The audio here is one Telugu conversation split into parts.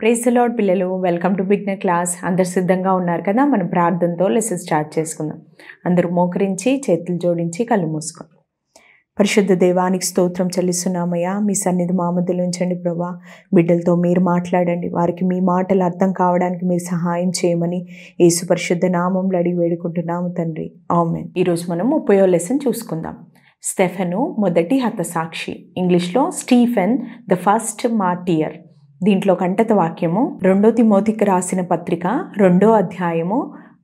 ప్రైజ్ ది లార్డ్ పిల్లలు, వెల్కమ్ టు బిగినర్ క్లాస్. అందరు సిద్ధంగా ఉన్నారు కదా? మనం ప్రార్థనతో లెసన్ స్టార్ట్ చేసుకుందాం. అందరూ మోకరించి చేతులు జోడించి కళ్ళు మూసుకోండి. పరిశుద్ధ దేవానికి స్తోత్రం చెల్లిస్తున్నామయ్యా. మీ సన్నిధి మా మధ్యలో ఉంచండి ప్రభా. బిడ్డలతో మీరు మాట్లాడండి, వారికి మీ మాటలు అర్థం కావడానికి మీరు సహాయం చేయమని యేసు పరిశుద్ధ నామంలో అడిగి వేడుకుంటున్నాము తండ్రి, ఆమేన్. ఈరోజు మనం 30వ లెసన్ చూసుకుందాం. స్టెఫెను మొదటి హతసాక్షి, ఇంగ్లీష్లో స్టీఫెన్ ద ఫస్ట్ మార్టియర్. దీంట్లో కంటత వాక్యము 2 తిమోతికి రాసిన పత్రిక 2వ అధ్యాయము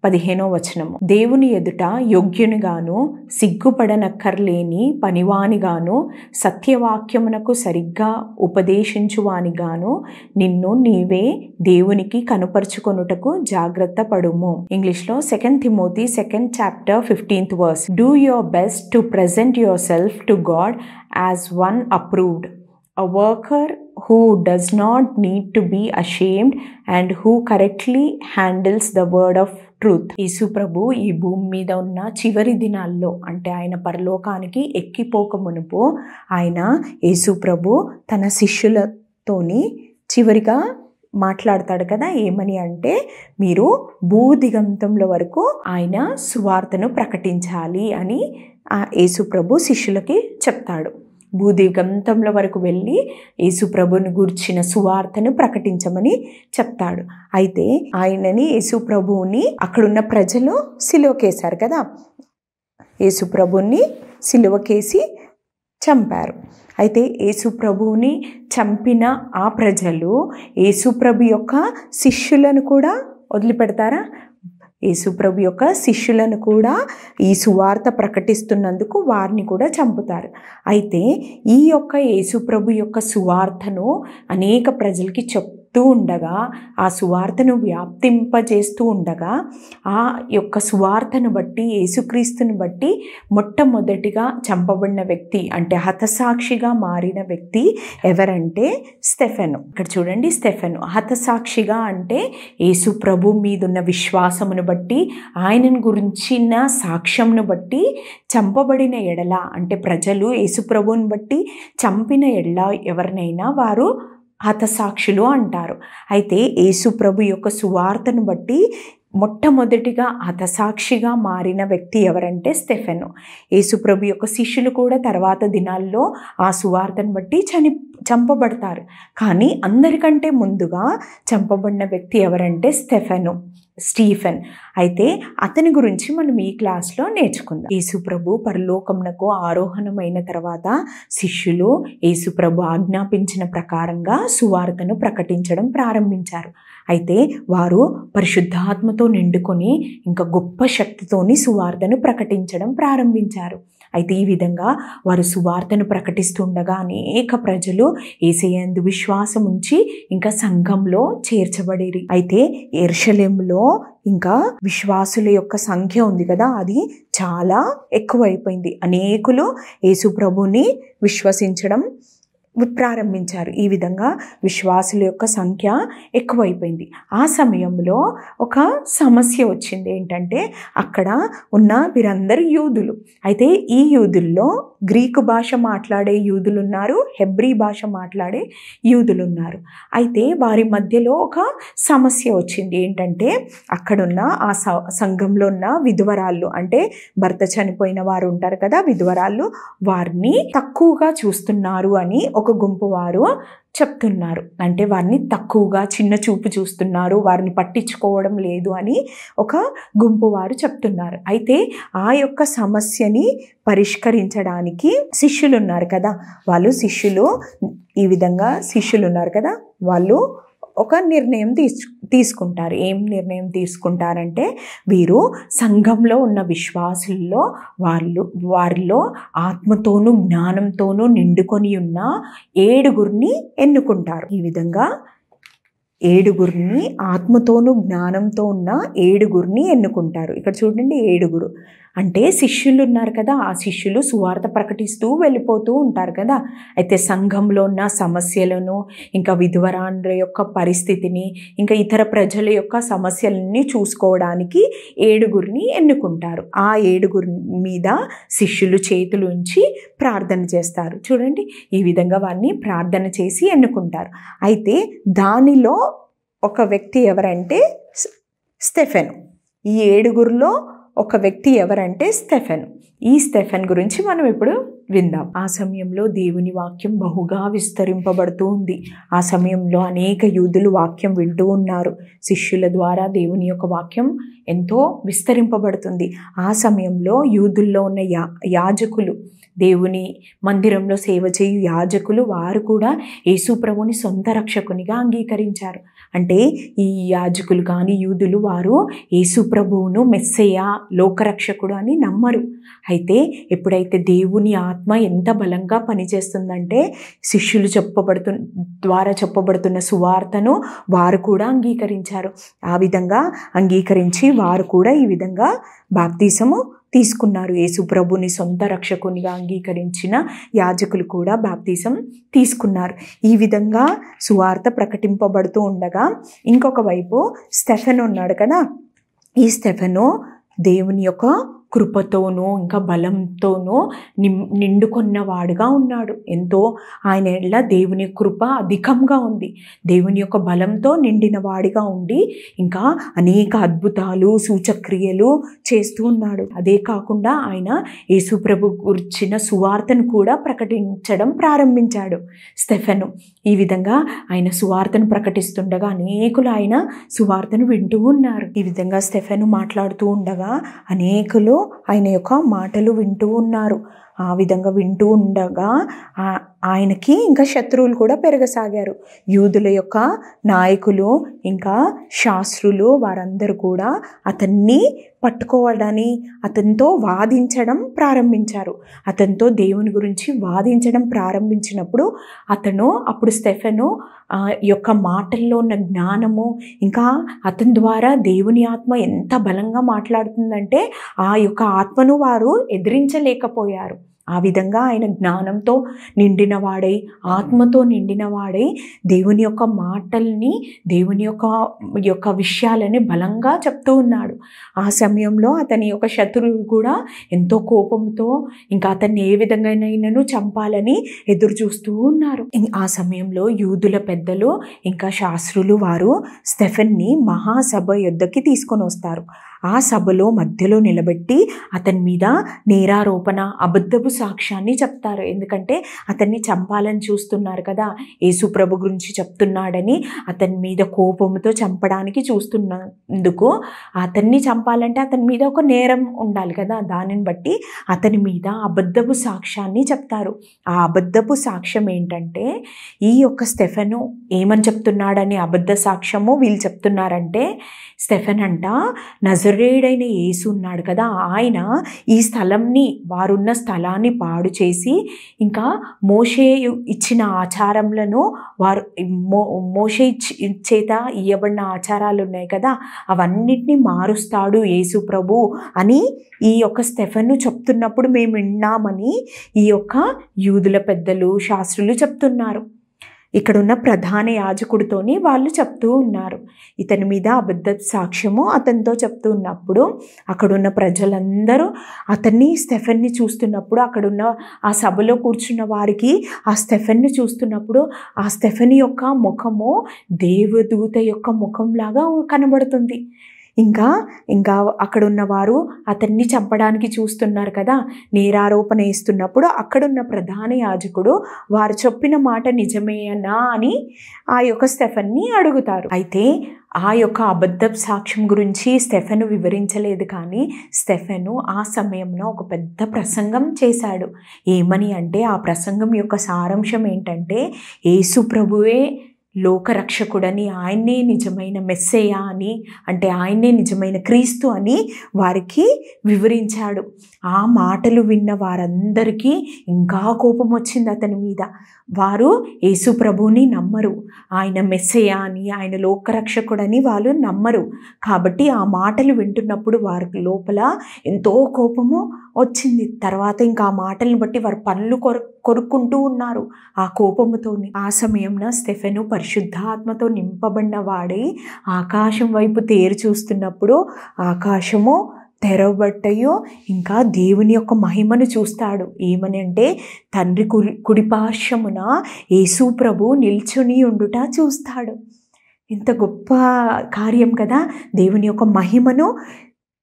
15వ వచనము. దేవుని ఎదుట యోగ్యునిగాను సిగ్గుపడనక్కర్లేని పనివానిగాను సత్యవాక్యమునకు సరిగ్గా ఉపదేశించువానిగాను నిన్ను నీవే దేవునికి కనుపరుచుకొనుటకు జాగ్రత్త పడుము. ఇంగ్లీష్లో 2 Timothy 2nd chapter 15th verse. Do your best to present yourself to God as one approved, a worker who does not need to be ashamed and who correctly handles the word of truth. Yesu ప్రభు ఈ భూమి మీద ఉన్న చివరి దినాల్లో, అంటే ఆయన పరలోకానికి ఎక్కిపోక మునుపు, ఆయన యేసు ప్రభు తన శిష్యులతోని చివరిగా మాట్లాడతాడు కదా. ఏమని అంటే, మీరు భూదిగంతంలో వరకు ఆయన సువార్తను ప్రకటించాలి అని యేసు ప్రభు శిష్యులకి చెప్తాడు. భూదిగంతంలో వరకు వెళ్ళి యేసు ప్రభుని గూర్చిన సువార్తను ప్రకటించమని చెప్తాడు. అయితే ఆయనని, యేసు ప్రభువుని అక్కడున్న ప్రజలు సిలువకేశారు కదా. యేసు ప్రభుని సిలువకేసి చంపారు. అయితే యేసు ప్రభువుని చంపిన ఆ ప్రజలు యేసు ప్రభు యొక్క శిష్యులను కూడా వదిలిపెడతారా? యేసు ప్రభు యొక్క శిష్యులను కూడా ఈ సువార్త ప్రకటిస్తున్నందుకు వారిని కూడా చంపుతారు. అయితే ఈ యొక్క యేసు ప్రభు యొక్క సువార్తను అనేక ప్రజలకి చెప్తూ ఉండగా, ఆ సువార్తను వ్యాప్తింపజేస్తూ ఉండగా, ఆ యొక్క సువార్తను బట్టి, యేసుక్రీస్తుని బట్టి మొట్టమొదటిగా చంపబడిన వ్యక్తి, అంటే హతసాక్షిగా మారిన వ్యక్తి ఎవరంటే స్టెఫెను. ఇక్కడ చూడండి, స్టెఫెను హతసాక్షిగా అంటే యేసు ప్రభు మీదున్న విశ్వాసమును బట్టి, ఆయనను గురించిన సాక్ష్యంను బట్టి చంపబడిన ఎడల, అంటే ప్రజలు యేసు ప్రభువుని బట్టి చంపిన ఎడల ఎవరినైనా వారు హతసాక్షులు అంటారు. అయితే యేసు ప్రభు యొక్క సువార్తను బట్టి మొట్టమొదటిగా హతసాక్షిగా మారిన వ్యక్తి ఎవరంటే స్టెఫెను. యేసు ప్రభు యొక్క శిష్యులు కూడా తర్వాత దినాల్లో ఆ సువార్తను బట్టి చంపబడతారు. కానీ అందరికంటే ముందుగా చంపబడిన వ్యక్తి ఎవరంటే స్టీఫెన్. అయితే అతని గురించి మనం ఈ క్లాస్లో నేర్చుకుందాం. యేసు ప్రభు పరలోకమునకు ఆరోహణమైన తర్వాత శిష్యులు యేసు ప్రభు ఆజ్ఞాపించిన ప్రకారంగా సువార్తను ప్రకటించడం ప్రారంభించారు. అయితే వారు పరిశుద్ధాత్మతో నిండుకొని ఇంకా గొప్ప శక్తితోని సువార్తను ప్రకటించడం ప్రారంభించారు. అయితే ఈ విధంగా వారు సువార్తను ప్రకటిస్తుండగా అనేక ప్రజలు యేసయ్యందు విశ్వాసం ఉంచి ఇంకా సంఘంలో చేర్చబడేరి. అయితే యెరూషలేములో ఇంకా విశ్వాసుల యొక్క సంఖ్య ఉంది కదా, అది చాలా ఎక్కువైపోయింది. అనేకులు యేసు ప్రభుని విశ్వసించడం ప్రారంభించారు. ఈ విధంగా విశ్వాసుల యొక్క సంఖ్య ఎక్కువైపోయింది. ఆ సమయంలో ఒక సమస్య వచ్చింది. ఏంటంటే, అక్కడ ఉన్న వీరందరూ యూదులు. అయితే ఈ యూదుల్లో గ్రీకు భాష మాట్లాడే యూదులు ఉన్నారు, హెబ్రీ భాష మాట్లాడే యూదులు ఉన్నారు. అయితే వారి మధ్యలో ఒక సమస్య వచ్చింది. ఏంటంటే, అక్కడున్న ఆ సంఘంలో ఉన్న విధవరాళ్ళు, అంటే భర్త చనిపోయిన వారు ఉంటారు కదా, విధవరాళ్ళు, వారిని తక్కువగా చూస్తున్నారు అని ఒక గుంపు వారు చెప్తున్నారు. అంటే వారిని తక్కువగా చిన్న చూపు చూస్తున్నారు, వారిని పట్టించుకోవడం లేదు అని ఒక గుంపు వారు చెప్తున్నారు. అయితే ఆ యొక్క సమస్యని పరిష్కరించడానికి శిష్యులు ఉన్నారు కదా, ఈ విధంగా శిష్యులు ఉన్నారు కదా, వాళ్ళు ఒక నిర్ణయం తీసుకుంటారు. ఏం నిర్ణయం తీసుకుంటారంటే, వీరు సంఘంలో ఉన్న విశ్వాసుల్లో వారిలో ఆత్మతోనూ జ్ఞానంతోనూ నిండుకొని ఉన్న 7 ఎన్నుకుంటారు. ఈ విధంగా 7 ఆత్మతోనూ జ్ఞానంతో ఉన్న 7 ఎన్నుకుంటారు. ఇక్కడ చూడండి, 7 అంటే శిష్యులు ఉన్నారు కదా, ఆ శిష్యులు సువార్త ప్రకటిస్తూ వెళ్ళిపోతూ ఉంటారు కదా. అయితే సంఘంలో ఉన్న సమస్యలను, ఇంకా విధవరాండ్ర యొక్క పరిస్థితిని, ఇంకా ఇతర ప్రజల యొక్క సమస్యలన్నీ చూసుకోవడానికి 7 ఎన్నుకుంటారు. ఆ 7 మీద శిష్యులు చేతులు ఉంచి ప్రార్థన చేస్తారు. చూడండి, ఈ విధంగా వారిని ప్రార్థన చేసి ఎన్నుకుంటారు. అయితే దానిలో ఒక వ్యక్తి ఎవరంటే స్టెఫెను. ఈ 7గురిలో ఒక వ్యక్తి ఎవరంటే స్టెఫెను. ఈ స్టెఫెన్ గురించి మనం ఇప్పుడు విందాం. ఆ సమయంలో దేవుని వాక్యం బహుగా విస్తరింపబడుతూ ఉంది. ఆ సమయంలో అనేక యూదులు వాక్యం వింటూ ఉన్నారు. శిష్యుల ద్వారా దేవుని యొక్క వాక్యం ఎంతో విస్తరింపబడుతుంది. ఆ సమయంలో యూదుల్లో ఉన్న యాజకులు, దేవుని మందిరంలో సేవ చేయు యాజకులు, వారు కూడా యేసు ప్రభుని సొంత రక్షకునిగా అంగీకరించారు. అంటే ఈ యాజకులు కానీ యూదులు వారు యేసు ప్రభువును మెస్సయ్య, లోకరక్షకుడు అని నమ్మరు. అయితే ఎప్పుడైతే దేవుని ఆత్మ ఎంత బలంగా పనిచేస్తుందంటే శిష్యులు ద్వారా చెప్పబడుతున్న సువార్తను వారు కూడా అంగీకరించారు. ఆ విధంగా అంగీకరించి వారు కూడా ఈ విధంగా బాప్తీసము తీసుకున్నారు. యేసు ప్రభుని సొంత రక్షకునిగా అంగీకరించిన యాజకులు కూడా బాప్తీసం తీసుకున్నారు. ఈ విధంగా సువార్త ప్రకటింపబడుతూ ఉండగా ఇంకొక వైపు స్టెఫెను ఉన్నాడు కదా. ఈ స్టెఫెను దేవుని యొక్క కృపతోనూ ఇంకా బలంతోనూ నిండుకొన్నవాడుగా ఉన్నాడు. ఎంతో ఆయన ఎడల దేవుని కృప అధికంగా ఉంది. దేవుని యొక్క బలంతో నిండిన వాడిగా ఉండి ఇంకా అనేక అద్భుతాలు, సూచక్రియలు చేస్తూ ఉన్నాడు. అదే కాకుండా ఆయన యేసు ప్రభు గురించిన సువార్తను కూడా ప్రకటించడం ప్రారంభించాడు స్టెఫెను. ఈ విధంగా ఆయన సువార్తను ప్రకటిస్తుండగా అనేకులు ఆయన సువార్తను వింటూ ఉన్నారు. ఈ విధంగా స్టెఫెను మాట్లాడుతూ ఉండగా అనేకులు ఆయన యొక్క మాటలు వింటూ ఉన్నారు. ఆ విధంగా వింటూ ఉండగా ఆయనకి ఇంకా శత్రువులు కూడా పెరగసాగారు. యూదుల యొక్క నాయకులు ఇంకా శాస్త్రులు వారందరూ కూడా అతన్ని పట్టుకోవడాన్ని, అతనితో వాదించడం ప్రారంభించారు. అతనితో దేవుని గురించి వాదించడం ప్రారంభించినప్పుడు అప్పుడు స్టెఫెను యొక్క మాటల్లో ఉన్న జ్ఞానము ఇంకా అతని ద్వారా దేవుని ఆత్మ ఎంత బలంగా మాట్లాడుతుందంటే ఆ యొక్క ఆత్మను వారు ఎదిరించలేకపోయారు. ఆ విధంగా ఆయన జ్ఞానంతో నిండినవాడై, ఆత్మతో నిండినవాడై దేవుని యొక్క మాటల్ని, దేవుని యొక్క విషయాలని బలంగా చెప్తూ ఉన్నాడు. ఆ సమయంలో అతని యొక్క శత్రువు కూడా ఎంతో కోపంతో ఇంకా అతన్ని ఏ విధంగానైనాను చంపాలని ఎదురు చూస్తూ ఉన్నారు. ఆ సమయంలో యూదుల పెద్దలు ఇంకా శాస్త్రులు వారు స్టెఫెన్ని మహాసభ యొద్దకి తీసుకొని వస్తారు. ఆ సభలో మధ్యలో నిలబెట్టి అతని మీద నేరారోపణ, అబద్ధపు సాక్ష్యాన్ని చెప్తారు. ఎందుకంటే అతన్ని చంపాలని చూస్తున్నారు కదా, యేసు ప్రభు గురించి చెప్తున్నాడని అతని మీద కోపంతో చంపడానికి చూస్తున్నందుకు అతన్ని చంపాలంటే అతని మీద ఒక నేరం ఉండాలి కదా, దానిని బట్టి అతని మీద అబద్ధపు సాక్ష్యాన్ని చెప్తారు. ఆ అబద్ధపు సాక్ష్యం ఏంటంటే ఈ యొక్క స్టెఫెను ఏమని చెప్తున్నాడని అబద్ధ సాక్ష్యము వీళ్ళు చెప్తున్నారంటే, స్టెఫెన్ అంట నజరేయుడైన యేసు ఉన్నాడు కదా, ఆయన ఈ స్థలంని, వారున్న స్థలాన్ని పాడు చేసి ఇంకా మోషే ఇచ్చిన ఆచారములను మోషే చేత ఇవ్వబడిన ఆచారాలు ఉన్నాయి కదా, అవన్నిటినీ మారుస్తాడు యేసు ప్రభు అని ఈ యొక్క స్టెఫెను చెప్తున్నప్పుడు మేము విన్నామని ఈ యొక్క యూదుల పెద్దలు, శాస్త్రులు చెప్తున్నారు. ఇక్కడున్న ప్రధాన యాజకుడితోని వాళ్ళు చెప్తూ ఉన్నారు. ఇతని మీద అబద్ధ సాక్ష్యము అతనితో చెప్తూ ఉన్నప్పుడు అక్కడున్న ప్రజలందరూ స్టెఫెన్ని చూస్తున్నప్పుడు, అక్కడున్న ఆ సభలో కూర్చున్న వారికి ఆ స్టెఫెన్ని చూస్తున్నప్పుడు ఆ స్టెఫెన్ యొక్క ముఖము దేవదూత యొక్క ముఖంలాగా కనబడుతుంది. ఇంకా అక్కడున్న వారు అతన్ని చంపడానికి చూస్తున్నారు కదా, నేరారోపణ వేస్తున్నప్పుడు అక్కడున్న ప్రధాన యాజకుడు వారు చెప్పిన మాట నిజమేనా అని ఆ యొక్క స్టెఫెన్ని అడుగుతారు. అయితే ఆ యొక్క అబద్ధ సాక్ష్యం గురించి స్టెఫెను వివరించలేదు. కానీ స్టెఫెను ఆ సమయంలో ఒక పెద్ద ప్రసంగం చేశాడు. ఏమని అంటే ఆ ప్రసంగం యొక్క సారాంశం ఏంటంటే యేసు ప్రభువే లోకరక్షకుడని, ఆయన్నే నిజమైన మెస్సయ్య అని, అంటే ఆయన్నే నిజమైన క్రీస్తు అని వారికి వివరించాడు. ఆ మాటలు విన్న వారందరికీ ఇంకా కోపం వచ్చింది అతని మీద. వారు యేసు ప్రభువుని నమ్మరు, ఆయన మెస్సయ్య అని, ఆయన లోకరక్షకుడని వాళ్ళు నమ్మరు. కాబట్టి ఆ మాటలు వింటున్నప్పుడు వారి లోపల ఎంతో కోపము వచ్చింది. తర్వాత ఇంకా ఆ మాటలను బట్టి వారు పనులు కొరుక్కుంటూ ఉన్నారు ఆ కోపముతోని. ఆ సమయంలో స్టెఫెను పరిశుద్ధాత్మతో నింపబడిన వాడై ఆకాశం వైపు తేరు చూస్తున్నప్పుడు ఆకాశము తెరవబట్టయో ఇంకా దేవుని యొక్క మహిమను చూస్తాడు. ఏమని అంటే తండ్రి కుడిపార్శ్వమున యేసు ప్రభు నిల్చుని ఉండుట చూస్తాడు. ఇంత గొప్ప కార్యం కదా. దేవుని యొక్క మహిమను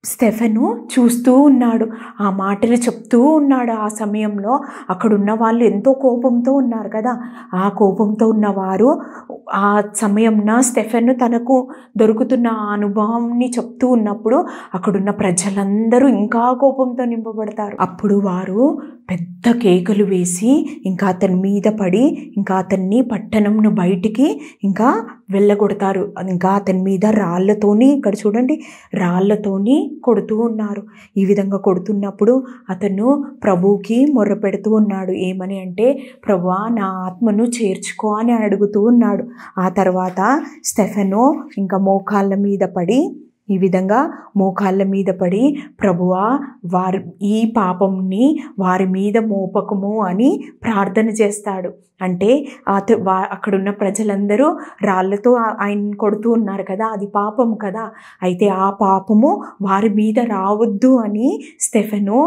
స్టెఫెను చూస్తూ ఉన్నాడు, ఆ మాటలు చెప్తూ ఉన్నాడు. ఆ సమయంలో అక్కడున్న వాళ్ళు ఎంతో కోపంతో ఉన్నారు కదా. ఆ కోపంతో ఉన్నవారు ఆ సమయంన స్టెఫెను తనకు దొరుకుతున్న ఆ అనుభవాన్ని చెప్తూ ఉన్నప్పుడు అక్కడున్న ప్రజలందరూ ఇంకా కోపంతో నింపబడతారు. అప్పుడు వారు పెద్ద కేకలు వేసి ఇంకా అతని మీద పడి ఇంకా అతన్ని పట్టణంను బయటికి ఇంకా వెళ్ళగొడతారు. ఇంకా అతని మీద రాళ్ళతోని, ఇక్కడ చూడండి, రాళ్ళతోని కొడుతూ ఉన్నారు. ఈ విధంగా కొడుతున్నప్పుడు అతను ప్రభువుకి మొర్ర పెడుతూ ఉన్నాడు. ఏమని అంటే, ప్రభువా నా ఆత్మను చేర్చుకో అని అడుగుతూ ఉన్నాడు. ఆ తర్వాత స్టెఫెను ఇంకా మోకాళ్ళ మీద పడి ఈ విధంగా మోకాళ్ళ మీద పడి, ప్రభువా ఈ పాపంని వారి మీద మోపకము అని ప్రార్థన చేస్తాడు. అంటే అక్కడున్న ప్రజలందరూ రాళ్ళతో ఆయన కొడుతూ ఉన్నారు కదా, అది పాపం కదా. అయితే ఆ పాపము వారి మీద రావద్దు అని స్టెఫెను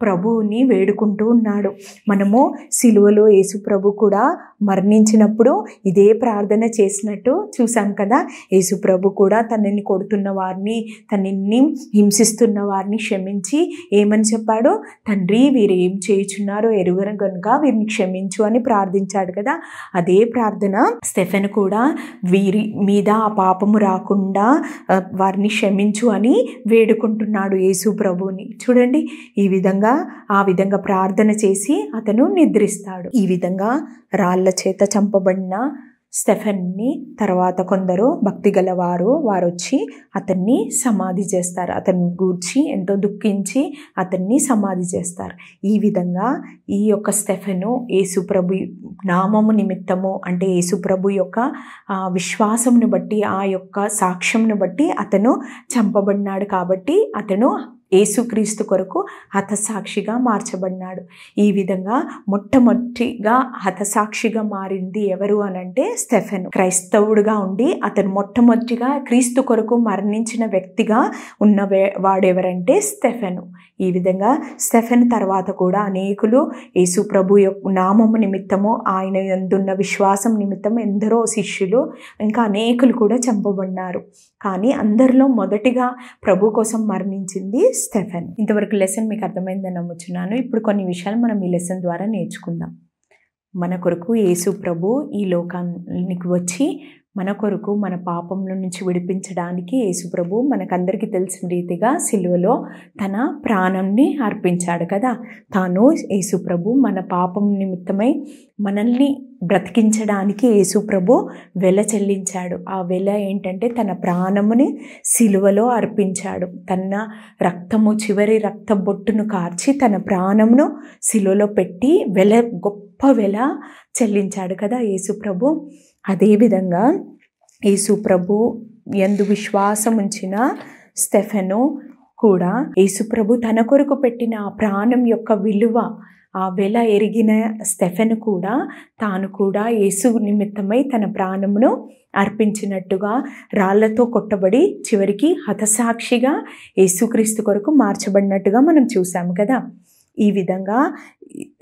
ప్రభువుని వేడుకుంటూ ఉన్నాడు. మనము సిలువలో యేసు ప్రభు కూడా మరణించినప్పుడు ఇదే ప్రార్థన చేసినట్టు చూసాం కదా. యేసు ప్రభు కూడా తనని కొడుతున్న వారిని, తనని హింసిస్తున్న వారిని క్షమించి ఏమని చెప్పాడు? తండ్రి వీరు ఏం చేయుచున్నారో ఎరుగరు కనుక వీరిని క్షమించు అని ప్రార్థించాడు కదా. అదే ప్రార్థన స్టెఫెను కూడా వీరి మీద ఆ పాపము రాకుండా వారిని క్షమించు అని వేడుకుంటున్నాడు యేసు ప్రభువుని. చూడండి, ఆ విధంగా ప్రార్థన చేసి అతను నిద్రిస్తాడు. ఈ విధంగా రాళ్ల చేత చంపబడిన స్టెఫెన్ని తర్వాత కొందరు భక్తి గల వారు వచ్చి అతన్ని సమాధి చేస్తారు. అతన్ని గూర్చి ఎంతో దుఃఖించి అతన్ని సమాధి చేస్తారు. ఈ విధంగా ఈ యొక్క స్టెఫెను యేసుప్రభు నామము నిమిత్తము, అంటే యేసుప్రభు యొక్క విశ్వాసమును బట్టి, ఆ యొక్క సాక్ష్యంను బట్టి అతను చంపబడినాడు. కాబట్టి అతను యేసుక్రీస్తు కొరకు హతసాక్షిగా మార్చబడినాడు. ఈ విధంగా మొట్టమొదటిగా హతసాక్షిగా మారింది ఎవరు అనంటే స్టెఫెను. క్రైస్తవుడుగా ఉండి అతను మొట్టమొదటిగా క్రీస్తు కొరకు మరణించిన వ్యక్తిగా ఉన్న వాడెవరంటే స్టెఫెను. ఈ విధంగా స్టెఫెను తర్వాత కూడా అనేకులు యేసు ప్రభు యొక్క నామము నిమిత్తము, ఆయన యందున్న విశ్వాసం నిమిత్తం ఎందరో శిష్యులు ఇంకా అనేకులు కూడా చంపబడినారు. కానీ అందరిలో మొదటిగా ప్రభు కోసం మరణించింది స్టెఫెన్. ఇంతవరకు లెసన్ మీకు అర్థమైందని నమ్ముచున్నాను. ఇప్పుడు కొన్ని విషయాలు మనం ఈ లెసన్ ద్వారా నేర్చుకుందాం. మన కొరకు యేసు ప్రభు ఈ లోకానికి వచ్చి మన కొరకు మన పాపంలో నుంచి విడిపించడానికి యేసు ప్రభు మనకందరికీ తెలిసిన రీతిగా సిలువలో తన ప్రాణాన్ని అర్పించాడు కదా. తాను యేసు ప్రభు మన పాపం నిమిత్తమై మనల్ని బ్రతికించడానికి యేసు ప్రభు వెల చెల్లించాడు. ఆ వెల ఏంటంటే తన ప్రాణముని సిలువలో అర్పించాడు. తన రక్తము, చివరి రక్త బొట్టును కార్చి తన ప్రాణమును సిలువలో పెట్టి గొప్ప వెల చెల్లించాడు కదా యేసు ప్రభు. అదేవిధంగా యేసు ప్రభు యందు విశ్వాసం ఉంచిన స్టెఫెను కూడా యేసు ప్రభు తన కొరకు పెట్టిన ఆ ప్రాణం యొక్క విలువ, ఆ వెల ఎరిగిన స్టెఫెను కూడా తాను కూడా యేసు నిమిత్తమై తన ప్రాణమును అర్పించినట్టుగా రాళ్లతో కొట్టబడి చివరికి హతసాక్షిగా యేసుక్రీస్తు కొరకు మార్చబడినట్టుగా మనం చూసాము కదా. ఈ విధంగా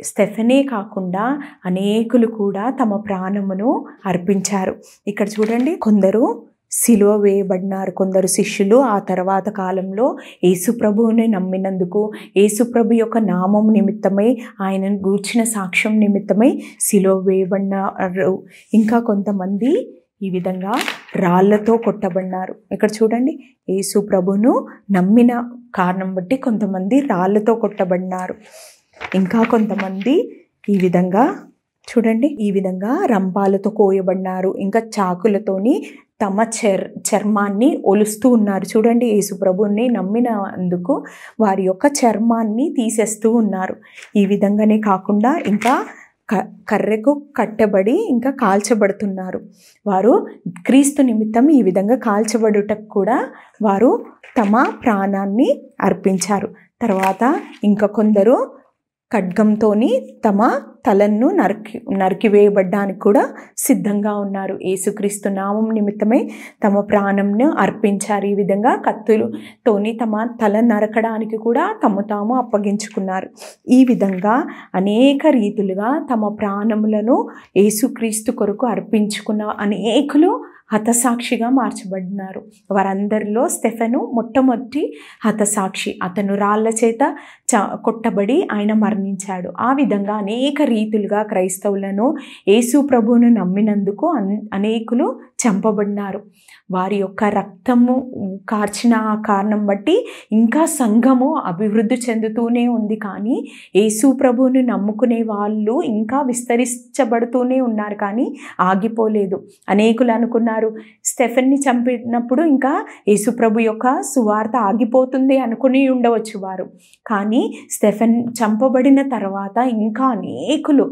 స్టెఫెనే కాకుండా అనేకులు కూడా తమ ప్రాణమును అర్పించారు. ఇక్కడ చూడండి, కొందరు సిలువ వేయబడినారు, కొందరు శిష్యులు ఆ తర్వాత కాలంలో యేసు ప్రభువుని నమ్మినందుకు, యేసు ప్రభు యొక్క నామం నిమిత్తమై, ఆయనను గూర్చిన సాక్ష్యం నిమిత్తమై సిలువ వేయబడినారు. ఇంకా కొంతమంది ఈ విధంగా రాళ్లతో కొట్టబడినారు. ఇక్కడ చూడండి, యేసు ప్రభును నమ్మిన కారణం బట్టి కొంతమంది రాళ్లతో కొట్టబడినారు. ఇంకా కొంతమంది ఈ విధంగా చూడండి, ఈ విధంగా రంపాలతో కోయబడినారు. ఇంకా చాకులతోని తమ చర్మాన్ని ఒలుస్తూ ఉన్నారు. చూడండి, యేసు ప్రభుని నమ్మినందుకు వారి యొక్క చర్మాన్ని తీసేస్తూ ఉన్నారు. ఈ విధంగానే కాకుండా ఇంకా కర్రెకు కట్టబడి ఇంకా కాల్చబడుతున్నారు. వారు క్రీస్తు నిమిత్తం ఈ విధంగా కాల్చబడుటకు కూడా వారు తమ ప్రాణాన్ని అర్పించారు. తర్వాత ఇంకా కొందరు ఖడ్గంతో తమ తలను నరికివేయబడ్డానికి కూడా సిద్ధంగా ఉన్నారు. యేసుక్రీస్తు నామం నిమిత్తమై తమ ప్రాణంను అర్పించారు. ఈ విధంగా కత్తులతోని తమ తల నరకడానికి కూడా తాము అప్పగించుకున్నారు. ఈ విధంగా అనేక రీతులుగా తమ ప్రాణములను యేసుక్రీస్తు కొరకు అర్పించుకున్న అనేకులు హతసాక్షిగా మార్చబడినారు. వారందరిలో స్టెఫెను మొట్టమొదటి హతసాక్షి. అతను రాళ్ల చేత కొట్టబడి ఆయన మరణించాడు. ఆ విధంగా అనేక రీతులుగా క్రైస్తవులను యేసు ప్రభువును నమ్మినందుకు అనేకులు చంపబడినారు. వారి యొక్క రక్తము కార్చిన ఆ కారణం బట్టి ఇంకా సంఘము అభివృద్ధి చెందుతూనే ఉంది. కానీ యేసు ప్రభువును నమ్ముకునే వాళ్ళు ఇంకా విస్తరించబడుతూనే ఉన్నారు, కానీ ఆగిపోలేదు. అనేకులు అనుకున్నారు స్టెఫెన్ని చంపినప్పుడు ఇంకా యేసు ప్రభు యొక్క సువార్త ఆగిపోతుంది అనుకుని ఉండవచ్చు వారు. కానీ స్టెఫెన్ చంపబడిన తర్వాత ఇంకా అనేకులు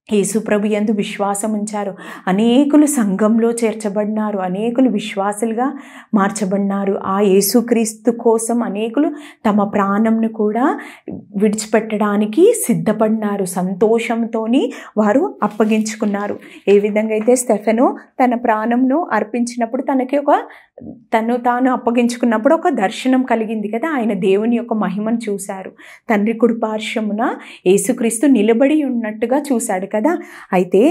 యేసు ప్రభు యందు విశ్వాసం ఉంచారు. అనేకులు సంఘంలో చేర్చబడినారు. అనేకులు విశ్వాసులుగా మార్చబడినారు. ఆ యేసుక్రీస్తు కోసం అనేకులు తమ ప్రాణంను కూడా విడిచిపెట్టడానికి సిద్ధపడినారు. సంతోషంతో వారు అప్పగించుకున్నారు. ఏ విధంగా అయితే స్టెఫెను తన ప్రాణంను అర్పించినప్పుడు తను తాను అప్పగించుకున్నప్పుడు ఒక దర్శనం కలిగింది కదా. ఆయన దేవుని యొక్క మహిమను చూశారు. తండ్రి కుడిపార్శ్వమున యేసుక్రీస్తు నిలబడి ఉన్నట్టుగా చూశాడు కదా. అయితే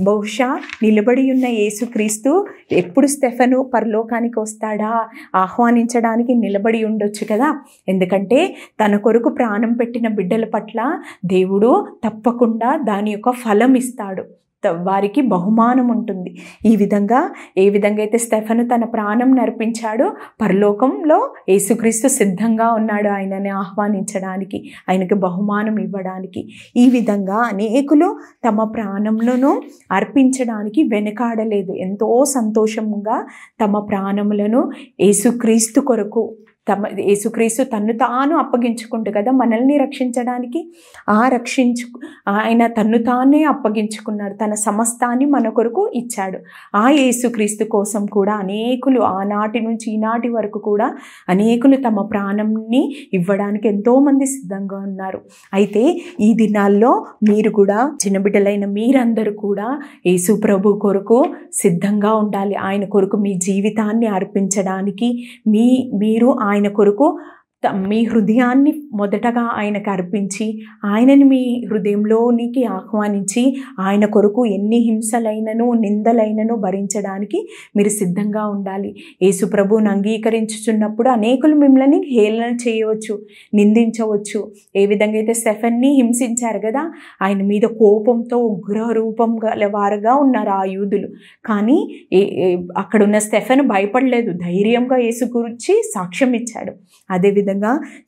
బహుశా నిలబడి ఉన్న యేసుక్రీస్తు ఎప్పుడు స్టెఫెను పరలోకానికి వస్తాడా ఆహ్వానించడానికి నిలబడి ఉండొచ్చు కదా. ఎందుకంటే తన కొరకు ప్రాణం పెట్టిన బిడ్డల పట్ల దేవుడు తప్పకుండా దాని యొక్క ఫలం ఇస్తాడు. వారికి బహుమానం ఉంటుంది. ఈ విధంగా ఏ విధంగా అయితే స్టెఫెను తన ప్రాణం నర్పించాడో పరలోకంలో యేసుక్రీస్తు సిద్ధంగా ఉన్నాడు ఆయనని ఆహ్వానించడానికి, ఆయనకి బహుమానం ఇవ్వడానికి. ఈ విధంగా అనేకులు తమ ప్రాణములను అర్పించడానికి వెనకాడలేదు. ఎంతో సంతోషంగా తమ ప్రాణములను యేసుక్రీస్తు కొరకు యేసుక్రీస్తు తన్ను తాను అప్పగించుకుంటు కదా మనల్ని రక్షించడానికి. ఆయన తన్ను తానే అప్పగించుకున్నాడు. తన సమస్తాన్ని మన కొరకు ఇచ్చాడు. ఆ యేసుక్రీస్తు కోసం కూడా అనేకులు ఆనాటి నుంచి ఈనాటి వరకు కూడా అనేకులు తమ ప్రాణంని ఇవ్వడానికి ఎంతోమంది సిద్ధంగా ఉన్నారు. అయితే ఈ దినాల్లో మీరు కూడా చిన్నబిడ్డలైన మీరందరూ కూడా యేసు ప్రభు కొరకు సిద్ధంగా ఉండాలి. ఆయన కొరకు మీ జీవితాన్ని అర్పించడానికి మీరు ఆయన కొరకు మీ హృదయాన్ని మొదటగా ఆయనకు అర్పించి ఆయనని మీ హృదయంలోనికి ఆహ్వానించి ఆయన కొరకు ఎన్ని హింసలైనను నిందలైనను భరించడానికి మీరు సిద్ధంగా ఉండాలి. యేసు ప్రభువును అంగీకరించుచున్నప్పుడు అనేకులు మిమ్మల్ని హేళన చేయవచ్చు, నిందించవచ్చు. ఏ విధంగా అయితే స్టెఫెన్ని హింసించారు కదా, ఆయన మీద కోపంతో ఉగ్ర రూపం గల వారుగా ఉన్నారు ఆ యూదులు. కానీ అక్కడున్న స్టెఫెను భయపడలేదు, ధైర్యంగా యేసు గురించి సాక్ష్యం ఇచ్చాడు. అదేవిధంగా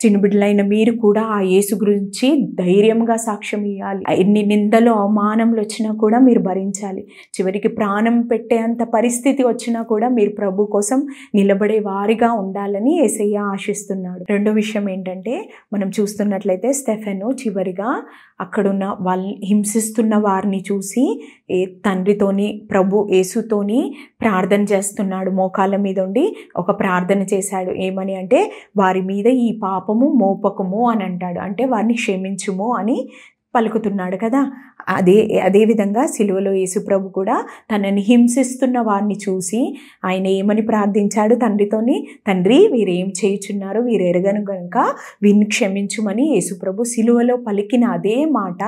చిన్నబిడ్డలైన మీరు కూడా ఆ యేసు గురించి ధైర్యంగా సాక్ష్యం ఇవ్వాలి. ఎన్ని నిందలు అవమానములు వచ్చినా కూడా మీరు భరించాలి. చివరికి ప్రాణం పెట్టేంత పరిస్థితి వచ్చినా కూడా మీరు ప్రభు కోసం నిలబడే వారిగా ఉండాలని యేసయ్య ఆశిస్తున్నాడు. రెండో విషయం ఏంటంటే, మనం చూస్తున్నట్లయితే స్టెఫెను చివరిగా అక్కడున్న వాళ్ళు హింసిస్తున్న వారిని చూసి తండ్రితోని ప్రభు యేసుతోని ప్రార్థన చేస్తున్నాడు. మోకాళ్ళ మీద ఉండి ఒక ప్రార్థన చేశాడు. ఏమని అంటే, వారి మీద ఈ పాపము మోపకము అని అంటాడు. అంటే వారిని క్షమించుము అని పలుకుతున్నాడు కదా. అదేవిధంగా సిలువలో యేసుప్రభు కూడా తనని హింసిస్తున్న వారిని చూసి ఆయన ఏమని ప్రార్థించాడు తండ్రితోని, తండ్రి వీరేం చేయుచున్నారో వీరు ఎరగను గనుక వీరిని క్షమించుమని యేసుప్రభు సిలువలో పలికిన అదే మాట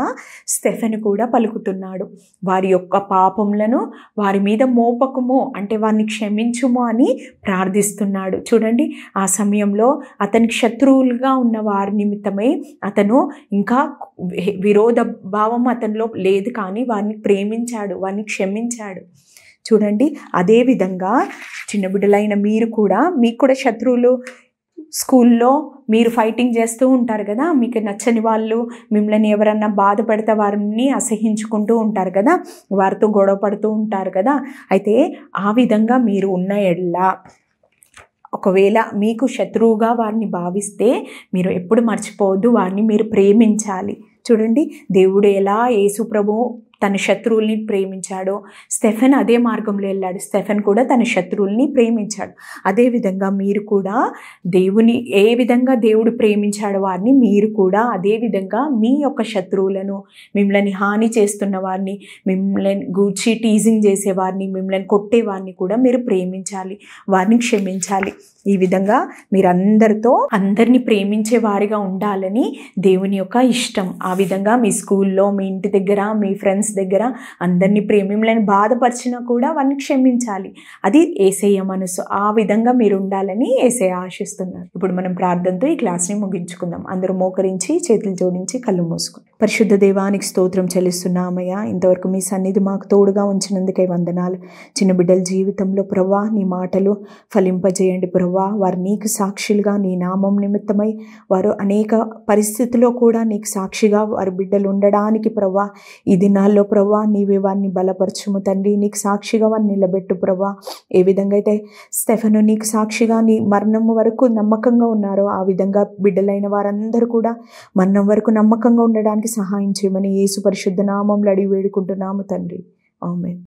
స్టెఫెను కూడా పలుకుతున్నాడు. వారి యొక్క పాపములను వారి మీద మోపకము అంటే వారిని క్షమించుము అని ప్రార్థిస్తున్నాడు. చూడండి, ఆ సమయంలో అతనికి శత్రువులుగా ఉన్న వారి నిమిత్తమై అతను ఇంకా విరోధ భావం అతనిలో లేదు, కానీ వారిని ప్రేమించాడు, వారిని క్షమించాడు. చూడండి, అదేవిధంగా చిన్నబిడ్డలైన మీరు కూడా, మీకు కూడా శత్రువులు స్కూల్లో మీరు ఫైటింగ్ చేస్తూ ఉంటారు కదా. మీకు నచ్చని వాళ్ళు మిమ్మల్ని ఎవరన్నా బాధ పెడితే వారిని అసహించుకుంటూ ఉంటారు కదా, వారితో గొడవ పడుతూ ఉంటారు కదా. అయితే ఆ విధంగా మీరు ఉన్న ఎడల ఒకవేళ మీకు శత్రువుగా వారిని భావిస్తే మీరు ఎప్పుడు మర్చిపోవద్దు, వారిని మీరు ప్రేమించాలి. చూడండి, దేవుడు ఎలా యేసు ప్రభు తన శత్రువుల్ని ప్రేమించాడో స్టెఫెన్ అదే మార్గంలో వెళ్ళాడు. స్టెఫెన్ కూడా తన శత్రువుల్ని ప్రేమించాడు. అదేవిధంగా మీరు కూడా దేవుని ఏ విధంగా దేవుడు ప్రేమించాడో వారిని మీరు కూడా అదే విధంగా మీ యొక్క శత్రువులను, మిమ్మల్ని హాని చేస్తున్న వారిని, మిమ్మల్ని గూర్చి టీజింగ్ చేసేవారిని, మిమ్మల్ని కొట్టేవారిని కూడా మీరు ప్రేమించాలి, వారిని క్షమించాలి. ఈ విధంగా అందరినీ ప్రేమించే వారిగా ఉండాలని దేవుని యొక్క ఇష్టం. ఆ విధంగా మీ స్కూల్లో, మీ ఇంటి దగ్గర, మీ ఫ్రెండ్స్ దగ్గర అందరినీ మిమ్మల్ని బాధపరిచినా కూడా వారిని క్షమించాలి. అది యేసయ్య మనసు. ఆ విధంగా మీరు ఉండాలని యేసయ్య ఆశిస్తున్నారు. ఇప్పుడు మనం ప్రార్థనతో ఈ క్లాస్ని ముగించుకుందాం. అందరూ మోకరించి చేతులు జోడించి కళ్ళు మూసుకుని, పరిశుద్ధ దేవానికి స్తోత్రం చెల్లిస్తున్నామయ్యా. ఇంతవరకు మీ సన్నిధి మాకు తోడుగా ఉంచినందుకే వందనాలు. చిన్న బిడ్డల జీవితంలో ప్రభా నీ మాటలు ఫలింపజేయండి ప్రభా. వారు నీకు సాక్షులుగా, నీ నామం నిమిత్తమై వారు అనేక పరిస్థితుల్లో కూడా నీకు సాక్షిగా వారి బిడ్డలు ఉండడానికి ప్రభా ఈ దినాల్లో ప్రభా నీవే వారిని బలపరచుము తండ్రి. నీకు సాక్షిగా వారిని నిలబెట్టు ప్రభా. ఏ విధంగా అయితే స్టెఫెను నీకు సాక్షిగా నీ మరణం వరకు నమ్మకంగా ఉన్నారో ఆ విధంగా బిడ్డలైన వారందరూ కూడా మరణం వరకు నమ్మకంగా ఉండడానికి సహాయం చేయమని యేసు పరిశుద్ధ నామంలో అడిగి వేడుకుంటున్నాము తండ్రి. ఆమేన్.